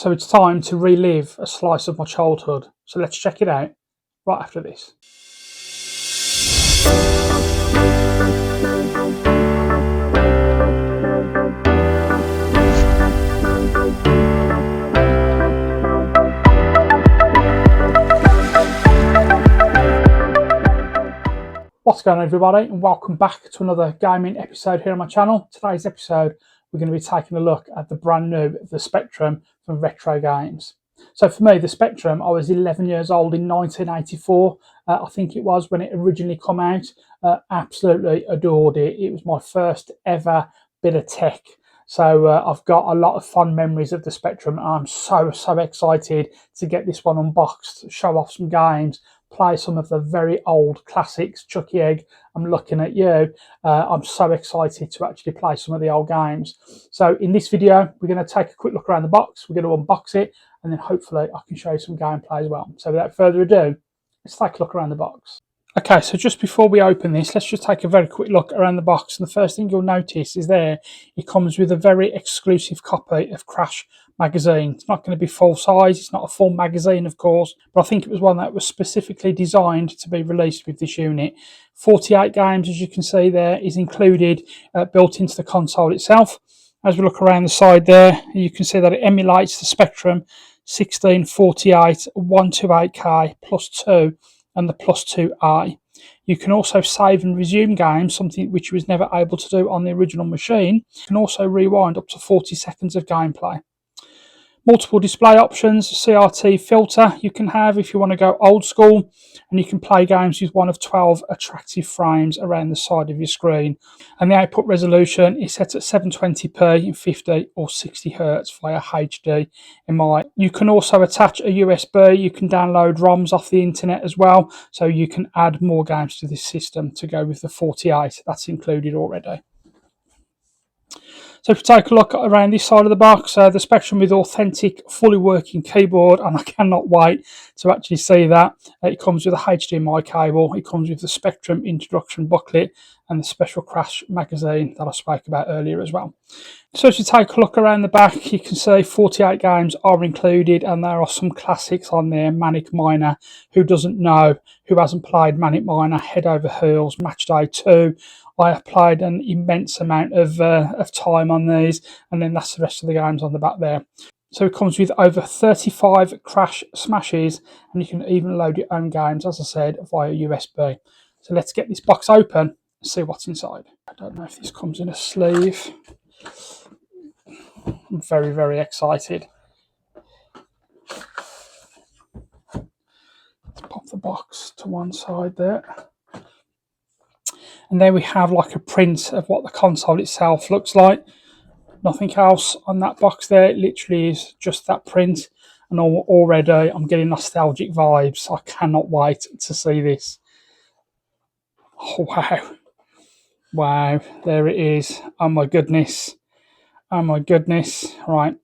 So it's time to relive a slice of my childhood. So let's check it out right after this. What's going on, everybody, and welcome back to another gaming episode here on my channel. Today's episode, we're going to be taking a look at the brand new The Spectrum from Retro Games. So for me, The Spectrum, I was 11 years old in 1984. I think it was when it originally came out. Absolutely adored it. It was my first ever bit of tech. So I've got a lot of fond memories of The Spectrum. I'm so excited to get this one unboxed, show off some games, play some of the very old classics. Chuckie Egg, I'm looking at you. I'm so excited to actually play some of the old games. So in this video, we're going to take a quick look around the box. We're going to unbox it, and then hopefully I can show you some gameplay as well. So without further ado, let's take a look around the box. Okay, so just before we open this, let's just take a very quick look around the box. And the first thing you'll notice is there, it comes with a very exclusive copy of Crash magazine. It's not going to be full size, it's not a full magazine, of course, but I think it was one that was specifically designed to be released with this unit. 48 games, as you can see there, is included, built into the console itself. As we look around the side there, you can see that it emulates the Spectrum 1648 128K plus 2 and the plus 2i. You can also save and resume games, something which you was never able to do on the original machine. You can also rewind up to 40 seconds of gameplay. Multiple display options, CRT filter you can have if you want to go old school, and you can play games with one of 12 attractive frames around the side of your screen. And the output resolution is set at 720p in 50 or 60 Hz via HDMI. You can also attach a USB, you can download ROMs off the internet as well, so you can add more games to this system to go with the 48, that's included already. So if we take a look around this side of the box, the Spectrum with authentic, fully working keyboard, and I cannot wait to actually see that. It comes with a HDMI cable, it comes with the Spectrum introduction booklet, and the special Crash magazine that I spoke about earlier as well. So as you take a look around the back, you can see 48 games are included, and there are some classics on there. Manic Miner, who doesn't know, who hasn't played Manic Miner, Head Over Heels, Matchday 2. I have played an immense amount of time on these, and then that's the rest of the games on the back there. So it comes with over 35 Crash smashes, and you can even load your own games, as I said, via USB. So let's get this box open and see what's inside. I don't know if this comes in a sleeve. I'm very excited. Let's pop the box to one side there. And there we have like a print of what the console itself looks like. Nothing else on that box there. It literally is just that print. And already I'm getting nostalgic vibes. I cannot wait to see this. Oh, wow. Wow, there it is. Oh my goodness. Oh my goodness. Right.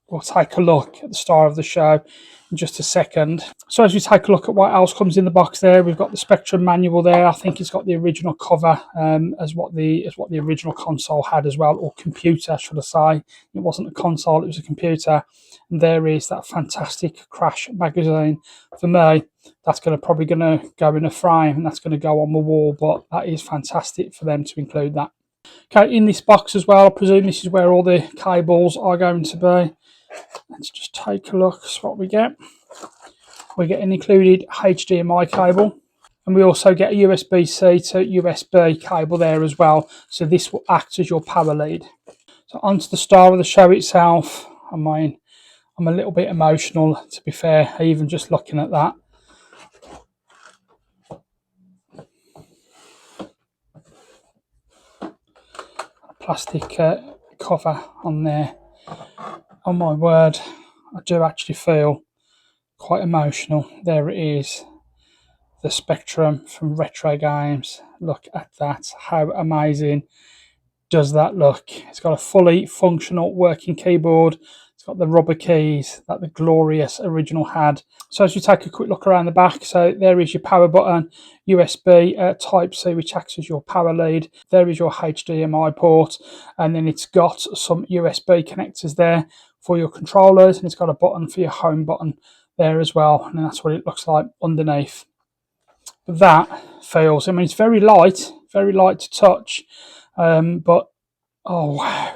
We'll take a look at the star of the show in just a second. So as we take a look at what else comes in the box there, we've got the Spectrum manual there. I think it's got the original cover as what the original console had as well, or computer, should I say. It wasn't a console, it was a computer. And there is that fantastic Crash magazine. For me, that's probably going to go in a frame, and that's going to go on the wall, but that is fantastic for them to include that. Okay, in this box as well, I presume this is where all the cables are going to be. Let's just take a look at what we get. We get an included HDMI cable, and we also get a USB-C to USB cable there as well. So this will act as your power lead. So onto the star of the show itself. I mean, I'm a little bit emotional, to be fair, even just looking at that. Plastic cover on there. Oh my word, I do actually feel quite emotional. There it is, the Spectrum from Retro Games. Look at that, how amazing does that look? It's got a fully functional working keyboard. It's got the rubber keys that the glorious original had. So as you take a quick look around the back, so there is your power button, USB Type-C, which acts as your power lead. There is your HDMI port, and then it's got some USB connectors there for your controllers, and it's got a button for your home button there as well, and that's what it looks like underneath. But that feels, I mean, it's very light to touch, but oh wow,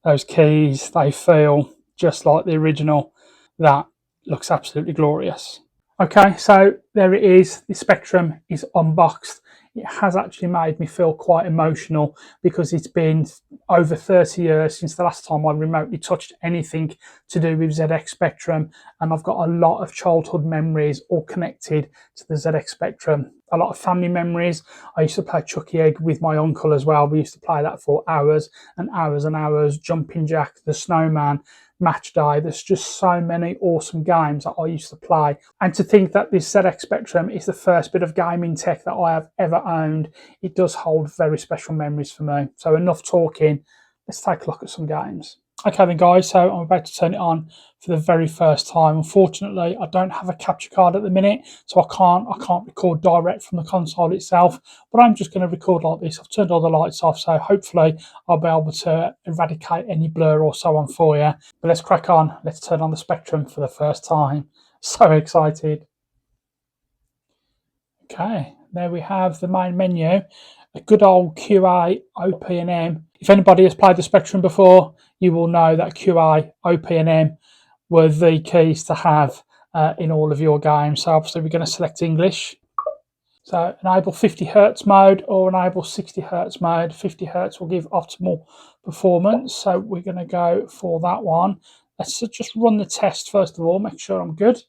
those keys, they feel just like the original. That looks absolutely glorious. Okay, so there it is. The Spectrum is unboxed. It has actually made me feel quite emotional because it's been over 30 years since the last time I remotely touched anything to do with ZX Spectrum, and I've got a lot of childhood memories all connected to the ZX Spectrum. A lot of family memories. I used to play Chucky Egg with my uncle as well. We used to play that for hours and hours and hours. Jumping Jack, the Snowman, Match Day. There's just so many awesome games that I used to play. And to think that this ZX Spectrum is the first bit of gaming tech that I have ever owned, it does hold very special memories for me. So enough talking, let's take a look at some games. Okay then guys, so I'm about to turn it on for the very first time. Unfortunately, I don't have a capture card at the minute, so I can't record direct from the console itself, but I'm just going to record like this. I've turned all the lights off, so hopefully I'll be able to eradicate any blur or so on for you. But let's crack on. Let's turn on the Spectrum for the first time. So excited. Okay, there we have the main menu. A good old QA, OP and M. If anybody has played the Spectrum before, you will know that QA, OP and M were the keys to have in all of your games. So obviously we're going to select English. So enable 50 Hertz mode or enable 60 Hertz mode. 50 Hertz will give optimal performance. So we're going to go for that one. Let's just run the test first of all, make sure I'm good.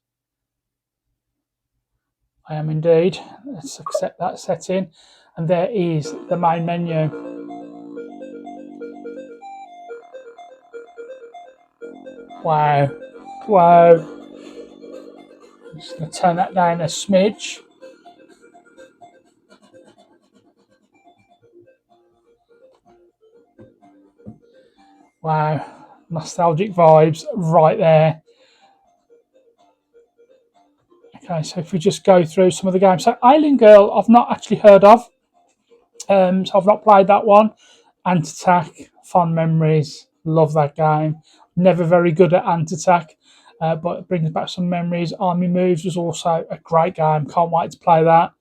I am indeed. Let's accept that setting. And there is the main menu. Wow. Wow. I'm just going to turn that down a smidge. Wow. Nostalgic vibes right there. Okay, so if we just go through some of the games. So Alien Girl, I've not actually heard of. So I've not played that one. Ant Attack, fond memories. Love that game. Never very good at Ant Attack, but it brings back some memories. Army Moves was also a great game. Can't wait to play that.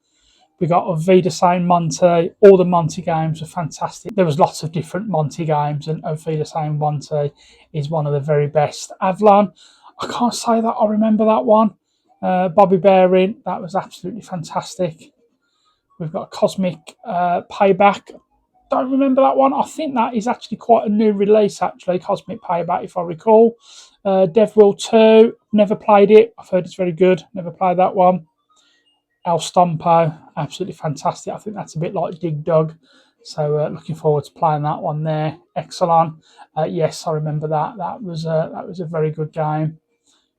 We got Vida Sane Monty. All the Monty games are fantastic. There was lots of different Monty games, and Vida Sane Monty is one of the very best. Avalon, I can't say that I remember that one. Bobby Bearing, that was absolutely fantastic. We've got Cosmic Payback. Don't remember that one. I think that is actually quite a new release, actually, Cosmic Payback, if I recall. DevWorld 2, never played it. I've heard it's very good. Never played that one. El Stompo, absolutely fantastic. I think that's a bit like Dig Dug. So looking forward to playing that one there. Exelon, yes, I remember that. That was a very good game.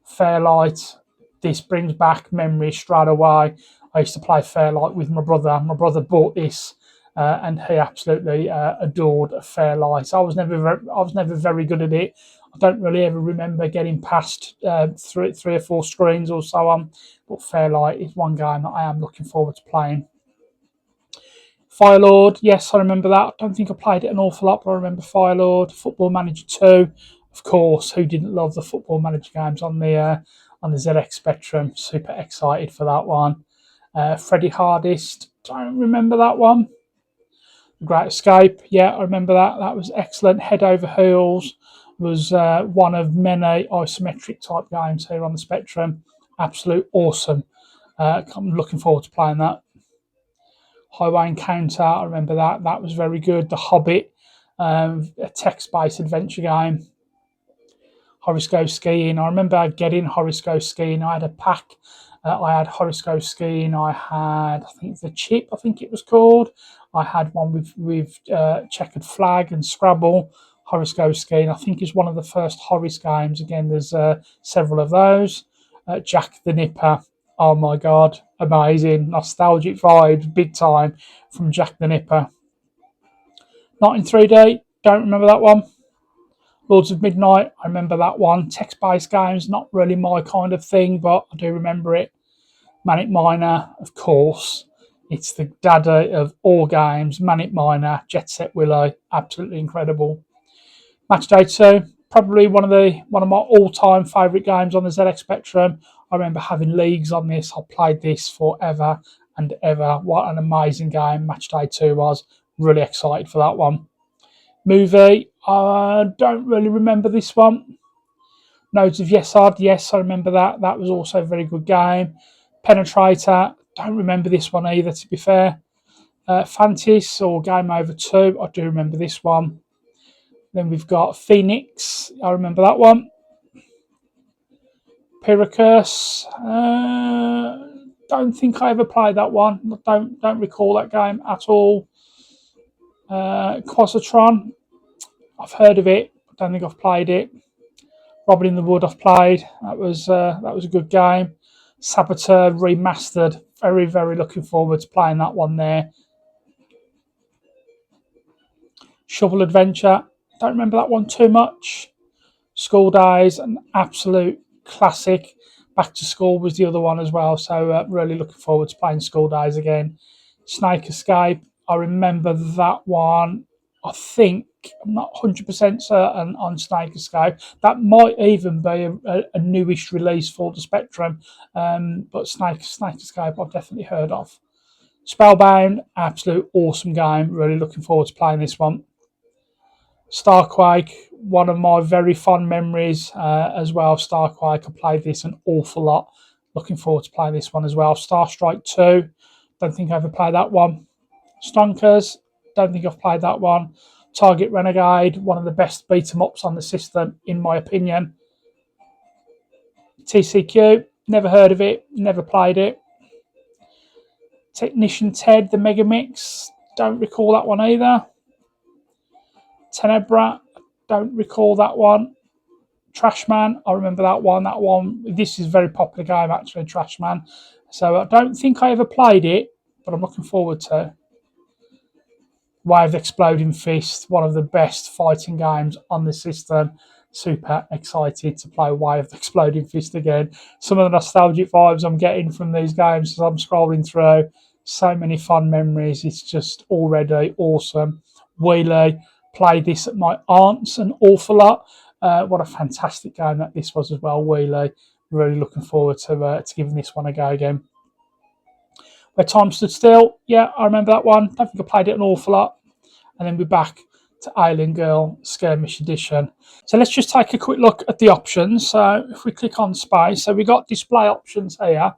Fairlight, this brings back memories straight away. I used to play Fairlight with my brother. My brother bought this, and he absolutely adored Fairlight. I was never very good at it. I don't really ever remember getting past three or four screens or so on. But Fairlight is one game that I am looking forward to playing. Firelord, yes, I remember that. I don't think I played it an awful lot, but I remember Firelord. Football Manager 2, of course. Who didn't love the Football Manager games on the ZX Spectrum? Super excited for that one. Freddy Hardest, don't remember that one. Great Escape, yeah, I remember that. That was excellent. Head Over Heels was one of many isometric type games here on the Spectrum. Absolute awesome. I'm looking forward to playing that. Highway Encounter, I remember that. That was very good. The Hobbit, a text-based adventure game. Horoscope Skiing, I remember getting Horoscope Skiing. I had a pack. I had Horoscope Skiing. I had, I think, the Chip, I think it was called. I had one with Checkered Flag and Scrabble. Horoscope Skiing, I think, is one of the first Horus games. Again, there's several of those. Jack the Nipper, oh my God, amazing. Nostalgic vibes, big time, from Jack the Nipper. Not in 3D, don't remember that one. Lords of Midnight, I remember that one. Text-based games, not really my kind of thing, but I do remember it. Manic Miner, of course. It's the daddy of all games. Manic Miner, Jet Set Willow, absolutely incredible. Match Day 2, Probably one of my all-time favourite games on the ZX Spectrum. I remember having leagues on this. I played this forever and ever. What an amazing game Match Day 2 was. Really excited for that one. Movie, I don't really remember this one. Nodes of Yesard, yes, I remember that. That was also a very good game. Penetrator, don't remember this one either, to be fair. Fantis or Game Over 2, I do remember this one. Then we've got Phoenix, I remember that one. Pyrrhus, don't think I ever played that one. Don't recall that game at all. Quasitron, I've heard of it. Don't think I've played it. Robin in the Wood, I've played. That was a good game. Saboteur remastered. Very, very looking forward to playing that one there. Shovel Adventure. Don't remember that one too much. School Days, an absolute classic. Back to School was the other one as well. So really looking forward to playing School Days again. Snake Escape. I remember that one. I think I'm not 100% certain on Snake Escape. That might even be a newish release for the Spectrum, but Snake Escape I've definitely heard of. Spellbound, absolute awesome game. Really looking forward to playing this one. Starquake, one of my very fond memories as well. Starquake, I played this an awful lot. Looking forward to playing this one as well. Star Strike 2, don't think I ever played that one. Stonkers, don't think I've played that one. Target Renegade, one of the best beat-em-ups on the system, in my opinion. TCQ, never heard of it, never played it. Technician Ted, the Megamix, don't recall that one either. Tenebra, don't recall that one. Trashman, I remember that one. This is a very popular game, actually, Trashman. So I don't think I ever played it, but I'm looking forward to. Way of the Exploding Fist, one of the best fighting games on the system. Super excited to play Way of the Exploding Fist again. Some of the nostalgic vibes I'm getting from these games as I'm scrolling through. So many fun memories. It's just already awesome. Wheelie, played this at my aunt's an awful lot. What a fantastic game that this was as well, Wheelie. Really looking forward to giving this one a go again. Where Time Stood Still, yeah, I remember that one. Don't think I played it an awful lot. And then we're back to Alien Girl Skirmish Edition. So let's just take a quick look at the options. So if we click on space, so we've got display options here.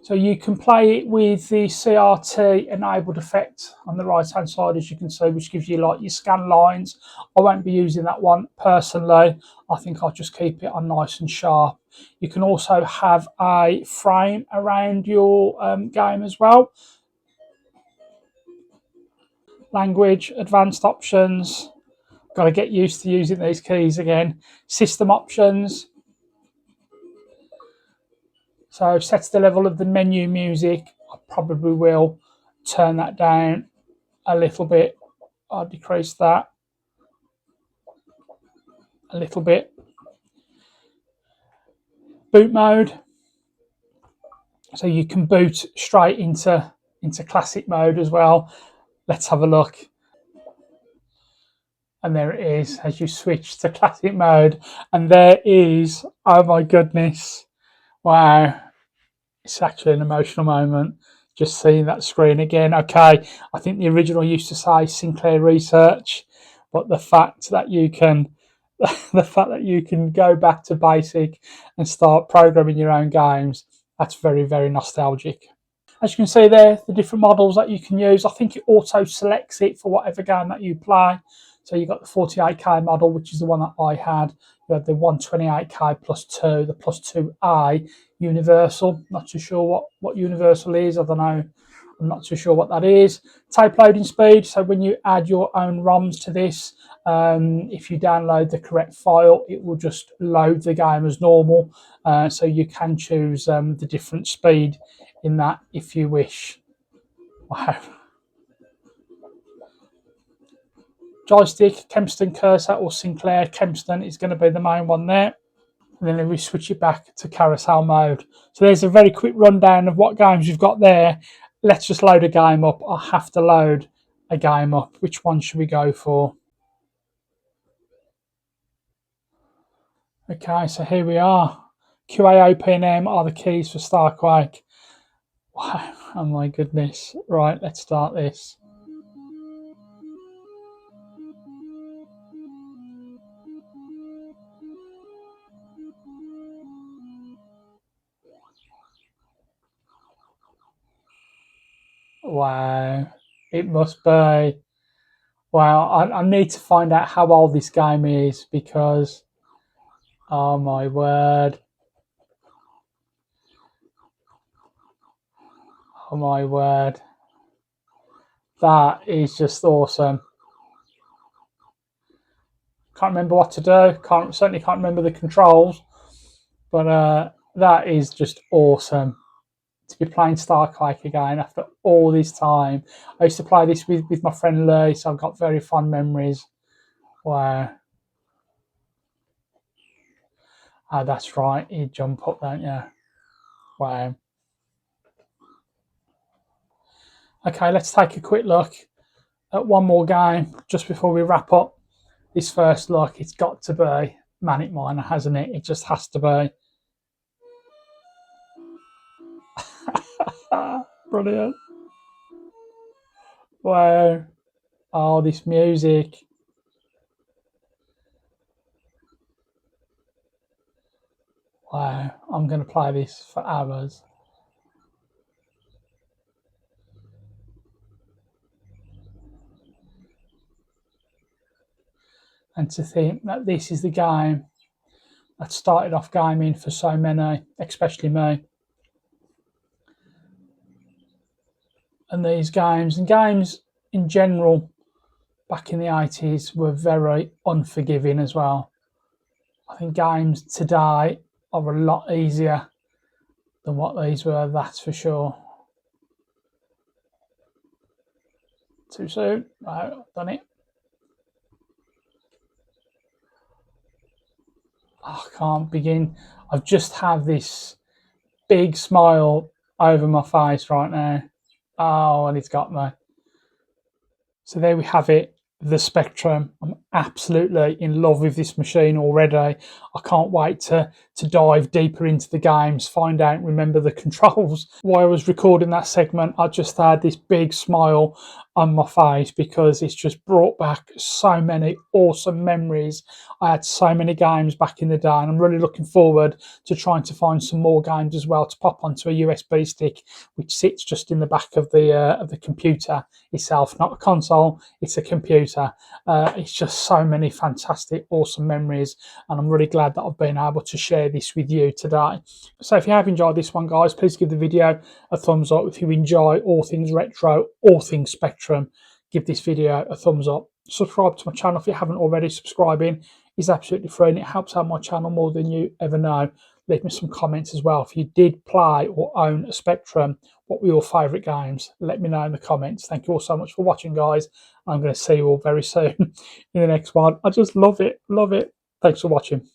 So you can play it with the CRT enabled effect on the right hand side, as you can see, which gives you like your scan lines. I won't be using that one personally. I think I'll just keep it on nice and sharp. You can also have a frame around your game as well. Language, advanced options. Got to get used to using these keys again. System options. So sets the level of the menu music. I probably will turn that down a little bit. I'll decrease that a little bit. Boot mode. So you can boot straight into classic mode as well. Let's have a look. And there it is as you switch to classic mode. And there is, oh my goodness. Wow. It's actually an emotional moment just seeing that screen again. Okay, I think the original used to say Sinclair Research, but the fact that you can go back to basic and start programming your own games, that's very, very nostalgic. As you can see there, the different models that you can use, I think it auto selects it for whatever game that you play. So you've got the 48K model, which is the one that I had. You had the 128K plus 2, the plus 2A Universal. Not too sure what Universal is. I don't know. I'm not too sure what that is. Tape loading speed. So when you add your own ROMs to this, if you download the correct file, it will just load the game as normal. So you can choose the different speed in that if you wish. Wow. Joystick, Kempston cursor or Sinclair. Kempston is going to be the main one there. And then we switch it back to carousel mode. So there's a very quick rundown of what games you've got there. Let's just load a game up. I have to load a game up. Which one should we go for? Okay, so here we are. QAOP and M are the keys for Starquake. Wow, oh my goodness. Right, let's start this. Wow, it must be. Wow, I need to find out how old this game is because, oh my word. Oh my word. That is just awesome. Can't remember what to do. Certainly can't remember the controls, but that is just awesome to be playing Starquake again after all this time. I used to play this with my friend Lee, so I've got very fond memories. Wow. Oh, that's right. You jump up, don't you? Wow. Okay, let's take a quick look at one more game just before we wrap up this first look. It's got to be Manic Miner, hasn't it? It just has to be. Brilliant. Wow. Oh, this music. Wow. I'm going to play this for hours. And to think that this is the game that started off gaming for so many, especially me. And these games, and games in general, back in the 80s, were very unforgiving as well. I think games today are a lot easier than what these were, that's for sure. Too soon? No, I've done it. Oh, I can't begin. I've just had this big smile over my face right now. Oh, and it's got me. So there we have it, the Spectrum. I'm absolutely in love with this machine already. I can't wait to dive deeper into the games, find out, remember the controls. While I was recording that segment, I just had this big smile on my face because it's just brought back so many awesome memories. I had so many games back in the day, and I'm really looking forward to trying to find some more games as well to pop onto a USB stick, which sits just in the back of the computer itself, not a console, it's a computer. It's just so many fantastic, awesome memories, and I'm really glad that I've been able to share this with you today. So if you have enjoyed this one, guys, please give the video a thumbs up. If you enjoy all things retro, all things Spectrum, give this video a thumbs up. Subscribe to my channel if you haven't already. Subscribing is absolutely free and it helps out my channel more than you ever know. Leave me some comments as well. If you did play or own a Spectrum, what were your favourite games? Let me know in the comments. Thank you all so much for watching, guys. I'm going to see you all very soon in the next one. I just love it. Love it. Thanks for watching.